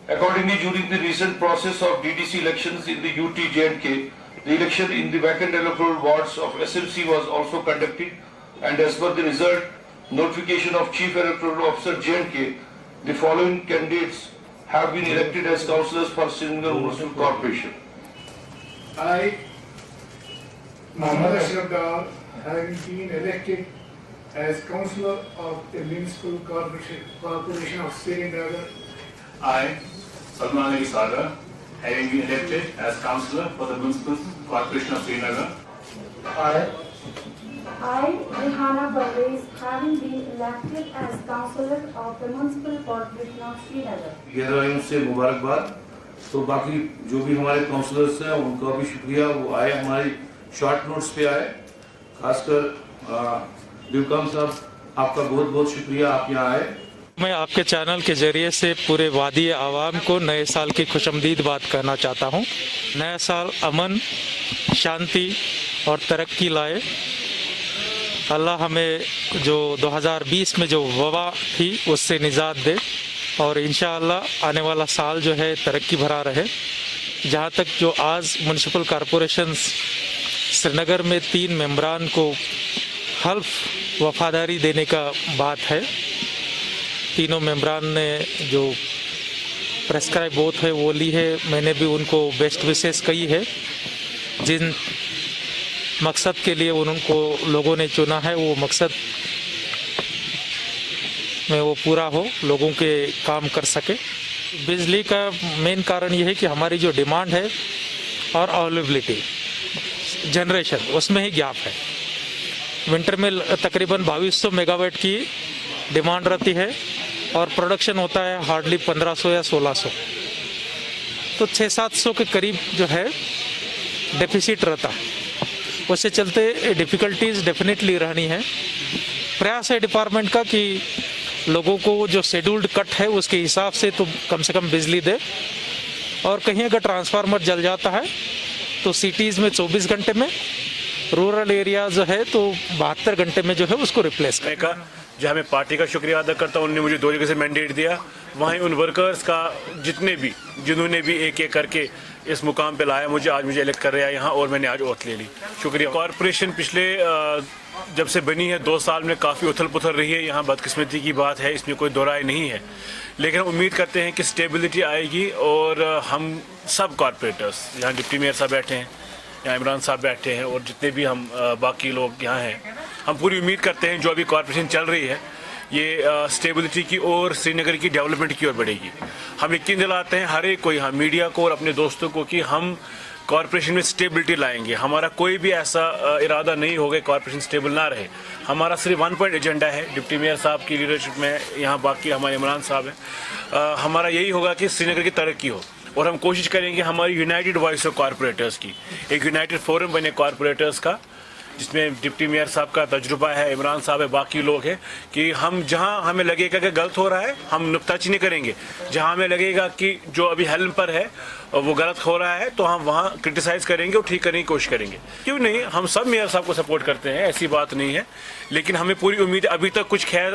Accordingly, during the recent process of DDC elections in the UT J&K, the election in the vacant electoral wards of SMC was also conducted, and as per the result, notification of Chief Electoral Officer J&K, the following candidates have been elected as councillors for Srinagar Municipal Corporation. I, Mohammad Ashraf Dar, having been elected as councillor of the Municipal Corporation of Srinagar. I, Salman Ali Sagar, having been elected as councillor for the Municipal Corporation of Srinagar. I, Rehana Parvez, having been elected as councillor of the Municipal Corporation of Srinagar. गैरहाजिरों से मुबारकबाद। तो बाकी जो भी हमारे counsellors हैं उनका भी शुक्रिया, वो आए हमारी शॉर्ट नोट्स पे आए। खासकर दिवकम साहब, आपका बहुत बहुत शुक्रिया, आप यहाँ आए। मैं आपके चैनल के जरिए से पूरे वादी आवाम को नए साल की खुशमदीद बात कहना चाहता हूँ। नया साल अमन, शांति और तरक्की लाए। अल्लाह हमें जो 2020 में जो वबा थी उससे निजात दे और इंशाअल्लाह आने वाला साल जो है तरक्की भरा रहे। जहाँ तक जो आज म्यूनिसिपल कॉरपोरेशन श्रीनगर में 3 मेंबरान को हल्फ वफादारी देने का बात है, तीनों मेंबरान ने जो प्रेस्क्राइब ओथ है वो ली है। मैंने भी उनको बेस्ट विशेस कही है। जिन मकसद के लिए उनको लोगों ने चुना है वो मकसद में वो पूरा हो, लोगों के काम कर सके। बिजली का मेन कारण ये है कि हमारी जो डिमांड है और अवेलेबिलिटी जनरेशन उसमें ही गैप है। विंटर में तकरीबन 2200 मेगावाट की डिमांड रहती है और प्रोडक्शन होता है हार्डली 1500 या 1600, तो 600-700 के करीब जो है डेफिसिट रहता है। उससे चलते डिफ़िकल्टीज डेफिनेटली रहनी है। प्रयास है डिपार्टमेंट का कि लोगों को जो शेड्यूल्ड कट है उसके हिसाब से तो कम से कम बिजली दे, और कहीं अगर ट्रांसफार्मर जल जाता है तो सिटीज़ में 24 घंटे में, रूरल एरिया जो है तो 72 घंटे में जो है उसको रिप्लेस करने का। जहाँ मैं पार्टी का शुक्रिया अदा करता हूँ, उन्होंने मुझे 2 जगह से मैंडेट दिया। वहीं उन वर्कर्स का जिन्होंने भी एक एक करके इस मुकाम पे लाया, मुझे इलेक्ट कर रहा है यहाँ, और मैंने आज ओथ ले ली। शुक्रिया। कॉरपोरेशन पिछले जब से बनी है 2 साल में काफ़ी उथल पुथल रही है। यहाँ बदकिस्मती की बात है, इसमें कोई दो राय नहीं है, लेकिन हम उम्मीद करते हैं कि स्टेबिलिटी आएगी और हम सब कॉरपोरेटर्स, यहाँ डिप्टी मेयर साहब बैठे हैं, यहाँ इमरान साहब बैठे हैं और जितने भी हम बाकी लोग यहाँ हैं, हम पूरी उम्मीद करते हैं जो अभी कॉरपोरेशन चल रही है ये स्टेबिलिटी की और श्रीनगर की डेवलपमेंट की ओर बढ़ेगी। हम यकीन दिलाते हैं हर एक को यहाँ, मीडिया को और अपने दोस्तों को, कि हम कॉरपोरेशन में स्टेबिलिटी लाएंगे। हमारा कोई भी ऐसा इरादा नहीं होगा कॉरपोरेशन स्टेबल ना रहे। हमारा सिर्फ 1 पॉइंट एजेंडा है, डिप्टी मेयर साहब की लीडरशिप में, यहाँ बाकी हमारे इमरान साहब हैं। हमारा यही होगा कि श्रीनगर की तरक्की हो, और हम कोशिश करेंगे हमारी यूनाइटेड वॉइस ऑफ कॉरपोरेटर्स की, एक यूनाइटेड फोरम बने कॉरपोरेटर्स का, जिसमें डिप्टी मेयर साहब का तजुर्बा है, इमरान साहब है, बाकी लोग हैं, कि हम जहां हमें लगेगा कि गलत हो रहा है हम नुक्ताचीनी करेंगे। जहां हमें लगेगा कि जो अभी हेल्म पर है वो गलत हो रहा है तो हम वहां क्रिटिसाइज करेंगे और ठीक करने की कोशिश करेंगे। क्यों नहीं, हम सब मेयर साहब को सपोर्ट करते हैं, ऐसी बात नहीं है, लेकिन हमें पूरी उम्मीद, अभी तक कुछ खैर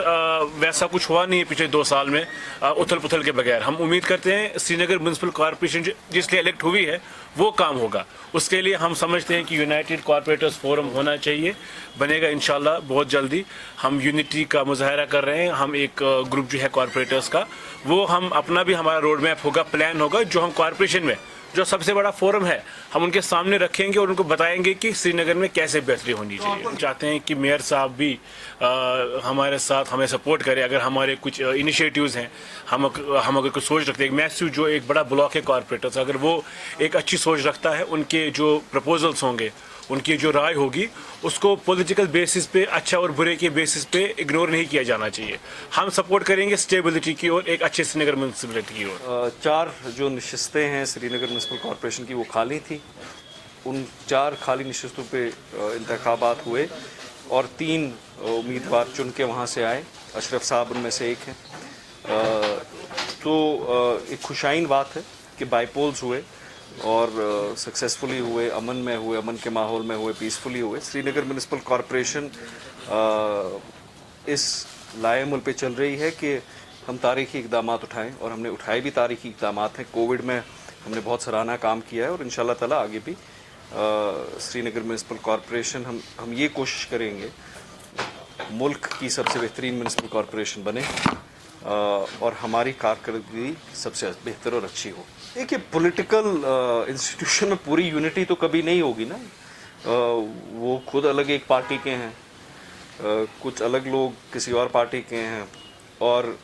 वैसा कुछ हुआ नहीं है पिछले 2 साल में उथल पुथल के बगैर। हम उम्मीद करते हैं श्रीनगर म्यूनिसिपल कॉरपोरेशन जिसलिए इलेक्ट हुई है वो काम होगा। उसके लिए हम समझते हैं कि यूनाइटेड कॉरपोरेटर्स फोरम होना चाहिए, बनेगा इंशाल्लाह बहुत जल्दी। हम यूनिटी का मुजाहरा कर रहे हैं, हम एक ग्रुप जो है कॉरपोरेटर्स का, वो हम अपना भी हमारा रोड मैप होगा, प्लान होगा, जो हम कॉरपोरेशन में जो सबसे बड़ा फोरम है हम उनके सामने रखेंगे और उनको बताएंगे कि श्रीनगर में कैसे बेहतरी होनी चाहिए। हम चाहते हैं कि मेयर साहब भी हमारे साथ हमें सपोर्ट करें। अगर हमारे कुछ इनिशिएटिव्स हैं, हम अगर कुछ सोच रखते हैं, मैस्यू जो एक बड़ा ब्लॉक है कॉरपोरेटर्स, अगर वो एक अच्छी सोच रखता है, उनके जो प्रपोजल्स होंगे, उनकी जो राय होगी, उसको पॉलिटिकल बेसिस पे, अच्छा और बुरे के बेसिस पे इग्नोर नहीं किया जाना चाहिए। हम सपोर्ट करेंगे स्टेबिलिटी की और एक अच्छे श्रीनगर म्यूनिसिपलिटी की ओर। 4 जो नशिस्तें हैं श्रीनगर म्यूनिसिपल कॉरपोरेशन की वो खाली थी। उन 4 खाली नशिस्तों पे इंतखाबात हुए और 3 उम्मीदवार चुन के वहाँ से आए। अशरफ साहब उनमें से एक हैं। तो एक खुशाइन बात है कि बाईपोल्स हुए और सक्सेसफुली हुए, अमन में हुए, अमन के माहौल में हुए, पीसफुली हुए। श्रीनगर म्यूनिसिपल कॉरपोरेशन इस लाएमुल पे चल रही है कि हम तारीखी इक़दाम उठाएं, और हमने उठाए भी तारीखी इक़दाम हैं। कोविड में हमने बहुत सराहना काम किया है, और इंशाल्लाह ताला आगे भी श्रीनगर म्यूनसिपल कॉरपोरेशन हम ये कोशिश करेंगे मुल्क की सबसे बेहतरीन म्यूनसिपल कॉरपोरेशन बने, और हमारी कारकर्दगी सबसे बेहतर और अच्छी हो। देखिए, पॉलिटिकल इंस्टीट्यूशन में पूरी यूनिटी तो कभी नहीं होगी ना। वो खुद अलग एक पार्टी के हैं, कुछ अलग लोग किसी और पार्टी के हैं, और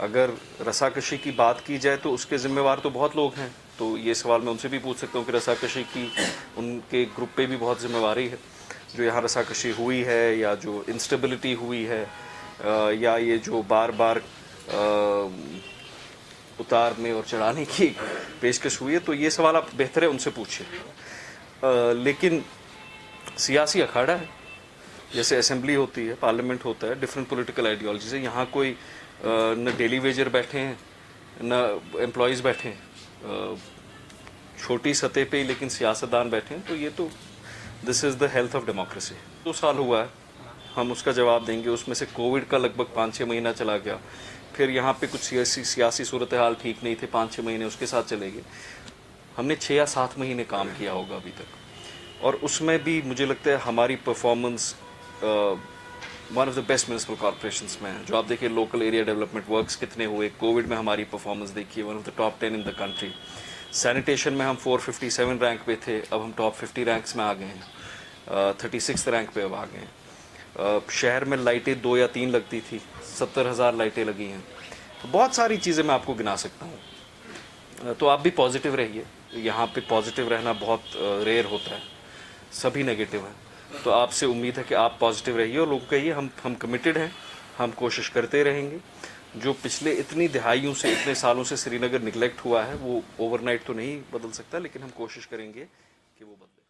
अगर रसाकशी की बात की जाए तो उसके ज़िम्मेवार तो बहुत लोग हैं। तो ये सवाल मैं उनसे भी पूछ सकता हूँ कि रसाकशी की उनके ग्रुप पे भी बहुत जिम्मेवारी है, जो यहाँ रसाकशी हुई है, या जो इंस्टेबिलिटी हुई है, या ये जो बार बार उतारने और चढ़ाने की पेशकश हुई है। तो ये सवाल आप बेहतर है उनसे पूछिए। लेकिन सियासी अखाड़ा है, जैसे असेंबली होती है, पार्लियामेंट होता है, डिफरेंट पॉलिटिकल आइडियोलॉजी से। यहाँ कोई न डेली वेजर बैठे हैं न एम्प्लॉयज़ बैठे हैं, छोटी सतह पे लेकिन सियासतदान बैठे हैं। तो ये तो this is the health of democracy. 2 साल हुआ है, हम उसका जवाब देंगे। उसमें से कोविड का लगभग 5-6 महीना चला गया, फिर यहाँ पे कुछ सियासी सूरत हाल ठीक नहीं थे, 5-6 महीने उसके साथ चले गए। हमने 6 या 7 महीने काम किया होगा अभी तक, और उसमें भी मुझे लगता है हमारी performance one of the best municipal corporations में है। जो आप देखिए लोकल एरिया डेवलपमेंट वर्क्स कितने हुए, कोविड में हमारी परफॉर्मेंस देखिए, one of the top 10 in the country. Sanitation में हम 457 रैंक पे थे, अब हम टॉप 50 रैंक्स में आ गए हैं, 36 रैंक पे अब आ गए हैं। शहर में लाइटें 2 या 3 लगती थी, 70,000 लाइटें लगी हैं। तो बहुत सारी चीज़ें मैं आपको गिना सकता हूँ। तो आप भी पॉजिटिव रहिए, यहाँ पे पॉजिटिव रहना बहुत रेयर होता है, सभी नेगेटिव हैं। तो आपसे उम्मीद है कि आप पॉजिटिव रहिए और लोगों कहिए हम कमिटेड हैं, हम कोशिश करते रहेंगे। जो पिछले इतनी दिहाइयों से, इतने सालों से श्रीनगर निगलेक्ट हुआ है, वो ओवरनाइट तो नहीं बदल सकता, लेकिन हम कोशिश करेंगे कि वो बदले।